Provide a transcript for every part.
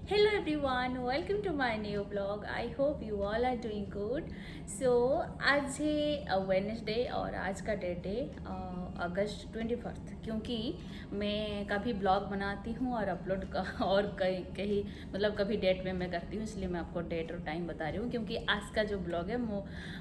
Hello everyone, welcome to my new vlog. I hope you all are doing good. So आज है Wednesday और आज का date है अगस्त 21। क्योंकि मैं कभी ब्लॉग बनाती हूँ और अपलोड और कहीं कहीं मतलब कभी डेट में मैं करती हूँ, इसलिए मैं आपको डेट और टाइम बता रही हूँ। क्योंकि आज का जो ब्लॉग है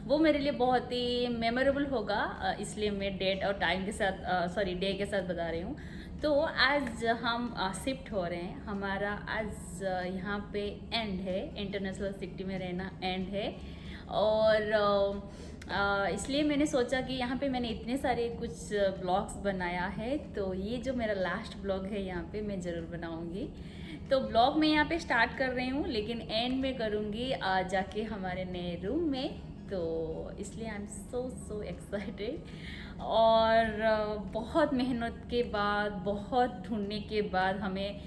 वो मेरे लिए बहुत ही मेमोरेबल होगा, इसलिए मैं डेट और टाइम के साथ डे के साथ बता रही हूँ। तो आज हम शिफ्ट हो रहे हैं। हमारा आज यहाँ पे एंड है, इंटरनेशनल सिटी में रहना एंड है। और इसलिए मैंने सोचा कि यहाँ पे मैंने इतने सारे कुछ ब्लॉग्स बनाया है, तो ये जो मेरा लास्ट ब्लॉग है यहाँ पे मैं ज़रूर बनाऊँगी। तो ब्लॉग मैं यहाँ पे स्टार्ट कर रही हूँ, लेकिन एंड में करूँगी जाके हमारे नए रूम में। तो इसलिए आई एम सो एक्साइटेड। और बहुत मेहनत के बाद, बहुत ढूंढने के बाद हमें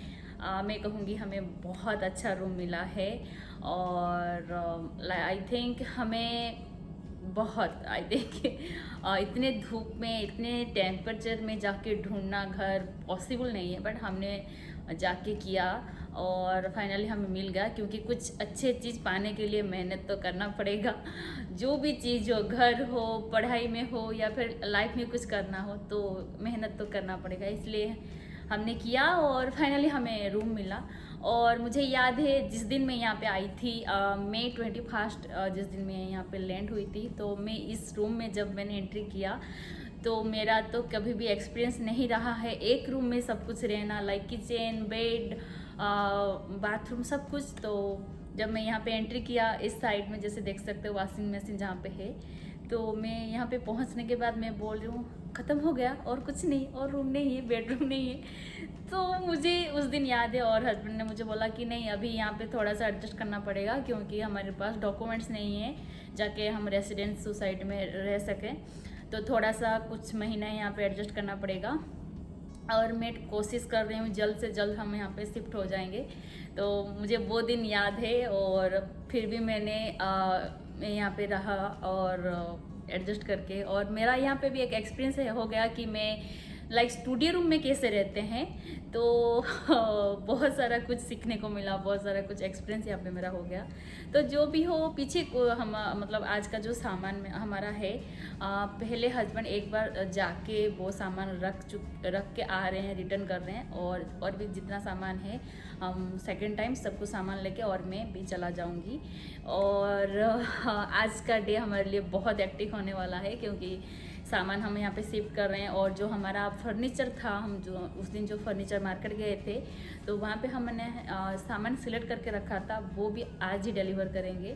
मैं कहूँगी हमें बहुत अच्छा रूम मिला है। और आई थिंक हमें बहुत आई थिंक इतने धूप में, इतने टेम्परेचर में जाके ढूंढना घर पॉसिबल नहीं है, बट हमने जाके किया और फाइनली हमें मिल गया। क्योंकि कुछ अच्छे चीज़ पाने के लिए मेहनत तो करना पड़ेगा। जो भी चीज़ हो, घर हो, पढ़ाई में हो या फिर लाइफ में कुछ करना हो, तो मेहनत तो करना पड़ेगा। इसलिए हमने किया और फाइनली हमें रूम मिला। और मुझे याद है जिस दिन मैं यहाँ पे आई थी, मई 21, जिस दिन मैं यहाँ पे लैंड हुई थी, तो मैं इस रूम में जब मैंने एंट्री किया तो मेरा तो कभी भी एक्सपीरियंस नहीं रहा है एक रूम में सब कुछ रहना, लाइक किचन, बेड, बाथरूम, सब कुछ। तो जब मैं यहाँ पे एंट्री किया, इस साइड में जैसे देख सकते हो वॉशिंग मशीन जहाँ पे है, तो मैं यहाँ पे पहुँचने के बाद मैं बोल रही हूँ ख़त्म हो गया और कुछ नहीं, और रूम नहीं है, बेडरूम नहीं है। तो मुझे उस दिन याद है, और हस्बैंड ने मुझे बोला कि नहीं, अभी यहाँ पे थोड़ा सा एडजस्ट करना पड़ेगा, क्योंकि हमारे पास डॉक्यूमेंट्स नहीं है जाके हम रेसिडेंस सोसाइटी में रह सकें। तो थोड़ा सा कुछ महीना यहाँ पे एडजस्ट करना पड़ेगा। और मैं कोशिश कर रही हूँ जल्द से जल्द हम यहाँ पे शिफ्ट हो जाएंगे। तो मुझे वो दिन याद है, और फिर भी मैं यहाँ पे रहा और एडजस्ट करके। और मेरा यहाँ पे भी एक एक्सपीरियंस हो गया कि मैं लाइक स्टूडियो रूम में कैसे रहते हैं। तो बहुत सारा कुछ सीखने को मिला, बहुत सारा कुछ एक्सपीरियंस यहाँ पे मेरा हो गया। तो जो भी हो, पीछे को हम मतलब आज का जो सामान में हमारा है, पहले हस्बैंड एक बार जाके वो सामान रख के आ रहे हैं, रिटर्न कर रहे हैं। और भी जितना सामान है हम सेकंड टाइम सब कुछ सामान लेके और मैं भी चला जाऊंगी। और आज का डे हमारे लिए बहुत एक्टिव होने वाला है, क्योंकि सामान हम यहाँ पे शिफ्ट कर रहे हैं। और जो हमारा फर्नीचर था, हम जो उस दिन जो फर्नीचर मार्केट गए थे, तो वहाँ पे हमने सामान सिलेक्ट करके रखा था, वो भी आज ही डिलीवर करेंगे।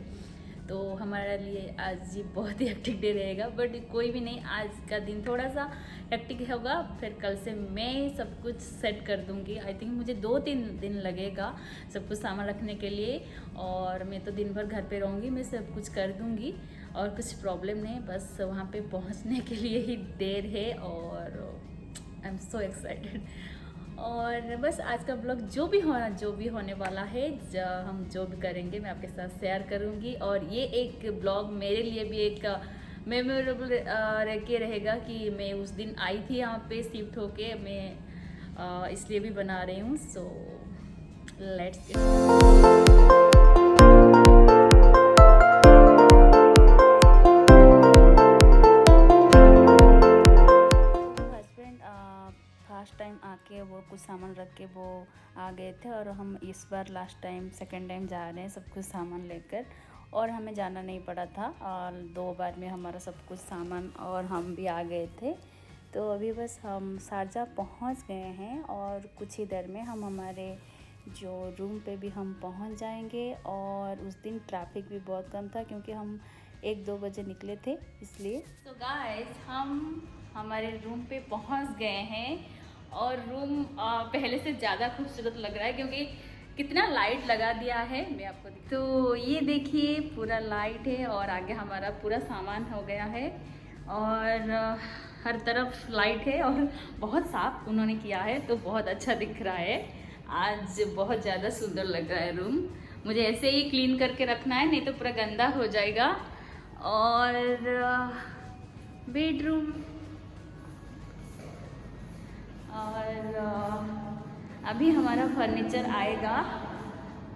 तो हमारे लिए आज ये बहुत ही हेक्टिक डे रहेगा, बट कोई भी नहीं, आज का दिन थोड़ा सा हेक्टिक होगा। फिर कल से मैं सब कुछ सेट कर दूँगी। आई थिंक मुझे 2-3 दिन लगेगा सब कुछ सामान रखने के लिए, और मैं तो दिन भर घर पे रहूँगी, मैं सब कुछ कर दूँगी और कुछ प्रॉब्लम नहीं। बस वहाँ पे पहुँचने के लिए ही देर है, और आई एम सो एक्साइटेड। और बस आज का ब्लॉग जो भी होने वाला है, हम जो भी करेंगे मैं आपके साथ शेयर करूँगी। और ये एक ब्लॉग मेरे लिए भी एक मेमोरेबल रह के रहेगा कि मैं उस दिन आई थी यहाँ पे शिफ्ट होके, मैं इसलिए भी बना रही हूँ। सो लेट्स फर्स्ट टाइम आके वो कुछ सामान रख के वो आ गए थे, और हम इस बार लास्ट टाइम सेकंड टाइम जा रहे हैं सब कुछ सामान लेकर। और हमें जाना नहीं पड़ा था, और 2 बार में हमारा सब कुछ सामान और हम भी आ गए थे। तो अभी बस हम शारजा पहुंच गए हैं, और कुछ ही देर में हम हमारे जो रूम पे भी हम पहुंच जाएंगे। और उस दिन ट्रैफिक भी बहुत कम था, क्योंकि हम 1-2 बजे निकले थे, इसलिए। तो गाइस, हम हमारे रूम पे पहुंच गए हैं, और रूम पहले से ज़्यादा खूबसूरत लग रहा है, क्योंकि कितना लाइट लगा दिया है। मैं आपको तो ये देखिए पूरा लाइट है, और आगे हमारा पूरा सामान हो गया है, और हर तरफ लाइट है, और बहुत साफ उन्होंने किया है, तो बहुत अच्छा दिख रहा है। आज बहुत ज़्यादा सुंदर लग रहा है रूम। मुझे ऐसे ही क्लीन करके रखना है, नहीं तो पूरा गंदा हो जाएगा। और बेडरूम, और अभी हमारा फर्नीचर आएगा,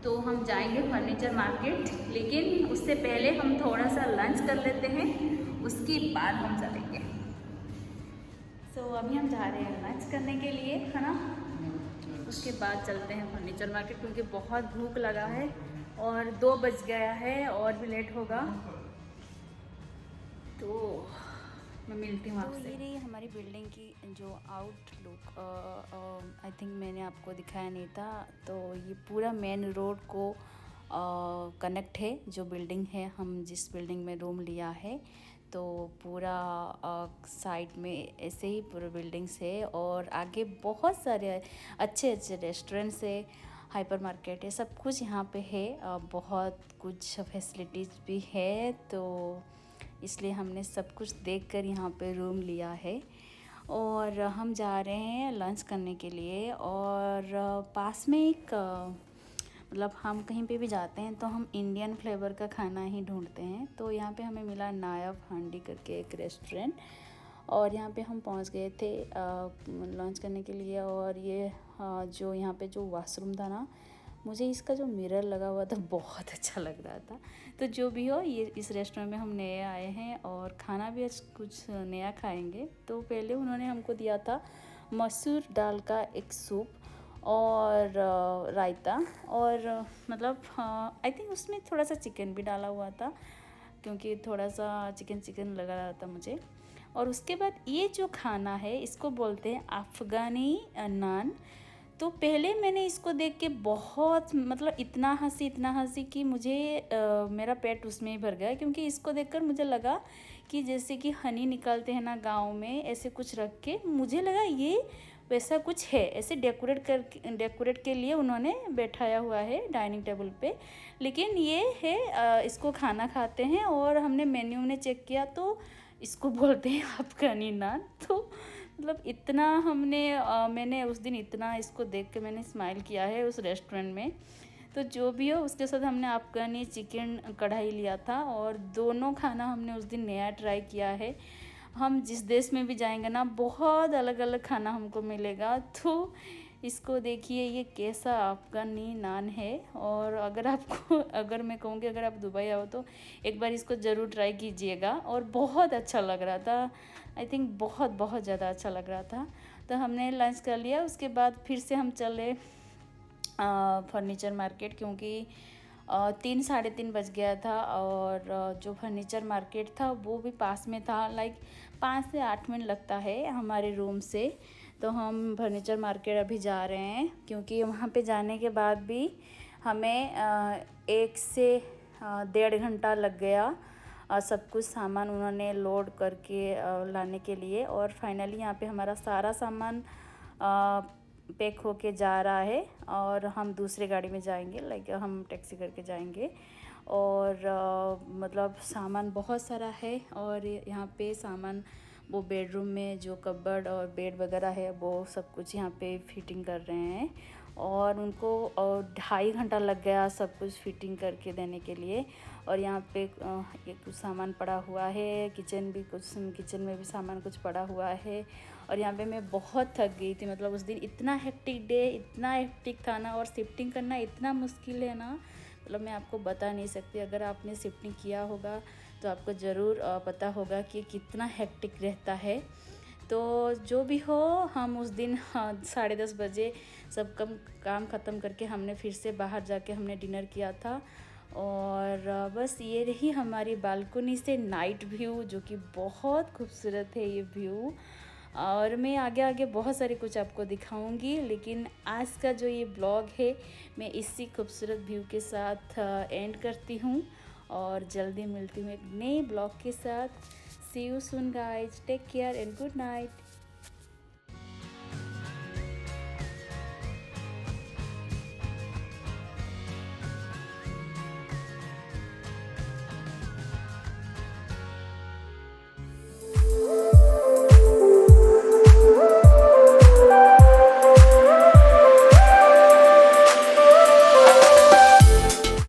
तो हम जाएंगे फर्नीचर मार्केट, लेकिन उससे पहले हम थोड़ा सा लंच कर लेते हैं, उसके बाद हम चलेंगे। सो अभी हम जा रहे हैं लंच करने के लिए, है ना। उसके बाद चलते हैं फर्नीचर मार्केट, क्योंकि बहुत भूख लगा है और 2 बज गया है और भी लेट होगा, तो मैं मिलती हूँ आपसे। तो ये रही हमारी बिल्डिंग की जो आउटलुक। आई थिंक मैंने आपको दिखाया नहीं था, तो ये पूरा मेन रोड को कनेक्ट है जो बिल्डिंग है, हम जिस बिल्डिंग में रूम लिया है। तो पूरा साइड में ऐसे ही पूरा बिल्डिंग्स है, और आगे बहुत सारे अच्छे अच्छे रेस्टोरेंट्स है, हाइपर मार्केट है, सब कुछ यहाँ पे है। बहुत कुछ फैसिलिटीज़ भी है, तो इसलिए हमने सब कुछ देखकर यहाँ पे रूम लिया है। और हम जा रहे हैं लंच करने के लिए, और पास में एक मतलब हम कहीं पे भी जाते हैं तो हम इंडियन फ्लेवर का खाना ही ढूंढते हैं। तो यहाँ पे हमें मिला नायब हांडी करके एक रेस्टोरेंट, और यहाँ पे हम पहुँच गए थे लंच करने के लिए। और ये जो यहाँ पे जो वॉशरूम था ना, मुझे इसका जो मिरर लगा हुआ था बहुत अच्छा लग रहा था। तो जो भी हो, ये इस रेस्टोरेंट में हम नए आए हैं और खाना भी आज कुछ नया खाएंगे। तो पहले उन्होंने हमको दिया था मसूर दाल का एक सूप और रायता, और मतलब आई थिंक उसमें थोड़ा सा चिकन भी डाला हुआ था, क्योंकि थोड़ा सा चिकन चिकन लगा रहा था मुझे। और उसके बाद ये जो खाना है, इसको बोलते हैं अफ़गानी नान। तो पहले मैंने इसको देख के बहुत मतलब इतना हंसी कि मुझे मेरा पेट उसमें ही भर गया, क्योंकि इसको देखकर मुझे लगा कि जैसे कि हनी निकालते हैं ना गाँव में, ऐसे कुछ रख के मुझे लगा ये वैसा कुछ है, ऐसे डेकोरेट के लिए उन्होंने बैठाया हुआ है डाइनिंग टेबल पे। लेकिन ये है इसको खाना खाते हैं, और हमने मेन्यू में चेक किया तो इसको बोलते हैं अफ़गानी नान। तो मतलब इतना मैंने उस दिन इतना इसको देख के मैंने स्माइल किया है उस रेस्टोरेंट में। तो जो भी हो, उसके साथ हमने अफ़गानी चिकन कढ़ाई लिया था, और दोनों खाना हमने उस दिन नया ट्राई किया है। हम जिस देश में भी जाएंगे ना, बहुत अलग अलग खाना हमको मिलेगा। तो इसको देखिए, ये कैसा अफ़गानी नान है। और अगर मैं कहूँगी, अगर आप दुबई आओ तो एक बार इसको ज़रूर ट्राई कीजिएगा। और बहुत अच्छा लग रहा था, आई थिंक बहुत ज़्यादा अच्छा लग रहा था। तो हमने लंच कर लिया, उसके बाद फिर से हम चले फर्नीचर मार्केट, क्योंकि 3 साढ़े 3 बज गया था। और जो फर्नीचर मार्केट था वो भी पास में था, लाइक 5 से 8 मिनट लगता है हमारे रूम से। तो हम फर्नीचर मार्केट अभी जा रहे हैं, क्योंकि वहाँ पे जाने के बाद भी हमें 1 से 1.5 घंटा लग गया सब कुछ सामान उन्होंने लोड करके लाने के लिए। और फाइनली यहाँ पे हमारा सारा सामान पैक होके जा रहा है, और हम दूसरे गाड़ी में जाएंगे, लाइक हम टैक्सी करके जाएंगे। और मतलब सामान बहुत सारा है, और यहाँ पे सामान वो बेडरूम में जो कबर्ड और बेड वगैरह है वो सब कुछ यहाँ पे फिटिंग कर रहे हैं। और उनको 2.5 घंटा लग गया सब कुछ फिटिंग करके देने के लिए। और यहाँ पे ये कुछ सामान पड़ा हुआ है, किचन में भी सामान कुछ पड़ा हुआ है। और यहाँ पे मैं बहुत थक गई थी, मतलब उस दिन इतना हेक्टिक था ना, और शिफ्टिंग करना इतना मुश्किल है ना, मतलब मैं आपको बता नहीं सकती। अगर आपने शिफ्टिंग किया होगा तो आपको ज़रूर पता होगा कि कितना हेक्टिक रहता है। तो जो भी हो, हम उस दिन 10:30 बजे सब काम ख़त्म करके हमने फिर से बाहर जाके हमने डिनर किया था। और बस ये रही हमारी बालकनी से नाइट व्यू, जो कि बहुत खूबसूरत है ये व्यू। और मैं आगे आगे बहुत सारे कुछ आपको दिखाऊंगी, लेकिन आज का जो ये ब्लॉग है मैं इसी खूबसूरत व्यू के साथ एंड करती हूँ, और जल्दी मिलती हूँ एक नए ब्लॉग के साथ। See you soon guys, take care and good night.